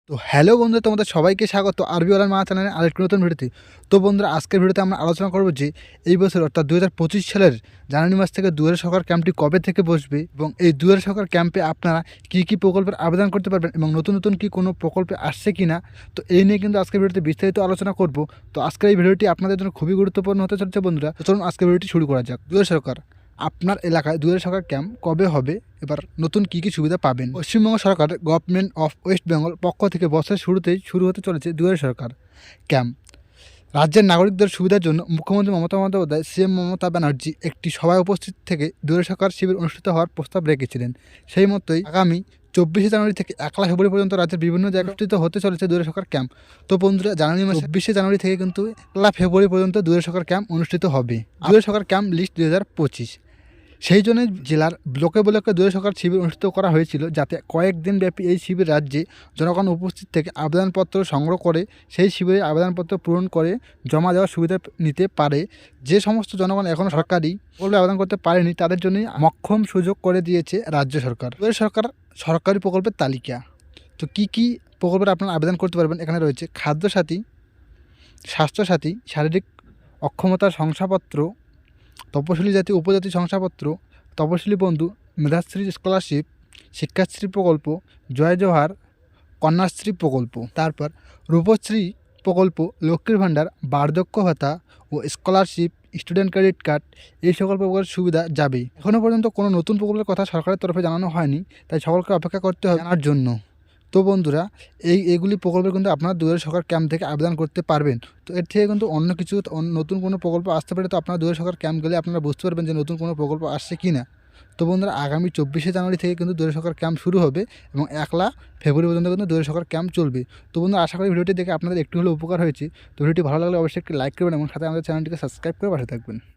তো হ্যালো বন্ধুরা, তোমাদের সবাইকে স্বাগত আরবি ওয়ালার মা চ্যানেলের আরেকটি নতুন ভিডিওতে। তো বন্ধুরা, আজকের ভিডিওতে আমরা আলোচনা করব যে এই বছর অর্থাৎ 2025 সালের জানুয়ারি মাস থেকে দুয়ারে সরকার ক্যাম্পটি কবে থেকে বসবে এবং এই দুয়ারে সরকার ক্যাম্পে আপনারা কী কী প্রকল্পের আবেদন করতে পারবেন এবং নতুন নতুন কি কোনো প্রকল্পে আসছে কি না, তো এই নিয়ে কিন্তু আজকের ভিডিওতে বিস্তারিত আলোচনা করব। তো আজকের এই ভিডিওটি আপনাদের জন্য খুবই গুরুত্বপূর্ণ হতে চলেছে বন্ধুরা। তো চলুন আজকের ভিডিওটি শুরু করা যাক। দুয়ারে সরকার, আপনার এলাকায় দুয়ারে সরকার ক্যাম্প কবে হবে, এবার নতুন কী কী সুবিধা পাবেন। পশ্চিমবঙ্গ সরকার গভর্নমেন্ট অফ ওয়েস্ট বেঙ্গল পক্ষ থেকে বছরের শুরুতেই শুরু হতে চলেছে দুয়ারে সরকার ক্যাম্প। রাজ্যের নাগরিকদের সুবিধার জন্য মুখ্যমন্ত্রী মমতা বন্দ্যোপাধ্যায় সিএম মমতা ব্যানার্জি একটি সভায় উপস্থিত থেকে দুয়ারে সরকার শিবির অনুষ্ঠিত হওয়ার প্রস্তাব রেখেছিলেন। সেই মতোই আগামী 24শে জানুয়ারি থেকে 1 ফেব্রুয়ারি পর্যন্ত রাজ্যের বিভিন্ন জায়গায় অনুষ্ঠিত হতে চলেছে দুয়ারে সরকার ক্যাম্প। তো বন্ধুরা, জানুয়ারি মাসে 24শে জানুয়ারি থেকে কিন্তু 1 ফেব্রুয়ারি পর্যন্ত দুয়ারে সরকার ক্যাম্প অনুষ্ঠিত হবে। দুয়ারে সরকার ক্যাম্প লিস্ট 2025, সেই জন্য জেলার ব্লকে ব্লকে দুয়ারে সরকার শিবির অনুষ্ঠিত করা হয়েছিল, যাতে কয়েকদিন ব্যাপী এই শিবির রাজ্যে জনগণ উপস্থিত থেকে আবেদনপত্র সংগ্রহ করে সেই শিবিরে আবেদনপত্র পূরণ করে জমা দেওয়ার সুবিধা নিতে পারে। যে সমস্ত জনগণ এখনও সরকারি প্রকল্পে আবেদন করতে পারেনি তাদের জন্যই মক্ষম সুযোগ করে দিয়েছে রাজ্য সরকার। দুয়ারে সরকার সরকারি প্রকল্পের তালিকা। তো কী কী প্রকল্পের আপনারা আবেদন করতে পারবেন, এখানে রয়েছে খাদ্যসাথী, স্বাস্থ্যসাথী, শারীরিক অক্ষমতার শংসাপত্র, তপশিলি জাতি উপজাতি শংসাপত্র, তপশিলি বন্ধু, মেধাশ্রী স্কলারশিপ, শিক্ষাশ্রী প্রকল্প, জয় জওহার, কন্যাশ্রী প্রকল্প, তারপর রূপশ্রী প্রকল্প, লক্ষ্মীর ভাণ্ডার, বার্ধক্য ভাতা ও স্কলারশিপ, স্টুডেন্ট ক্রেডিট কার্ড, এই সকল প্রকল্পের সুবিধা যাবে। এখনও পর্যন্ত কোনো নতুন প্রকল্পের কথা সরকারের তরফে জানানো হয়নি, তাই সকলকে অপেক্ষা করতে হবে জানার জন্য। তো বন্ধুরা, এইগুলি প্রকল্পে কিন্তু আপনারা দুয়ারে সরকার ক্যাম্প থেকে আবেদন করতে পারবেন। তো এর থেকে কিন্তু অন্য কিছু নতুন কোনো প্রকল্প আসতে পারে, তো আপনারা দুয়ারে সরকার ক্যাম্প গেলে আপনারা বুঝতে পারবেন যে নতুন কোনো প্রকল্প আসছে কি না। তো বন্ধুরা, আগামী 24শে জানুয়ারি থেকে কিন্তু দুয়ারে সরকার ক্যাম্প শুরু হবে এবং 1 ফেব্রুয়ারি পর্যন্ত কিন্তু দুয়ারে সরকার ক্যাম্প চলবে। তো বন্ধুরা, আশা করি ভিডিওটি দেখে আপনাদের একটু হলেও উপকার হয়েছে। তো ভিডিওটি ভালো লাগলে অবশ্যই একটি লাইক করবেন এবং সাথে আমাদের চ্যানেলটিকে সাবস্ক্রাইব করে পাশে থাকবেন।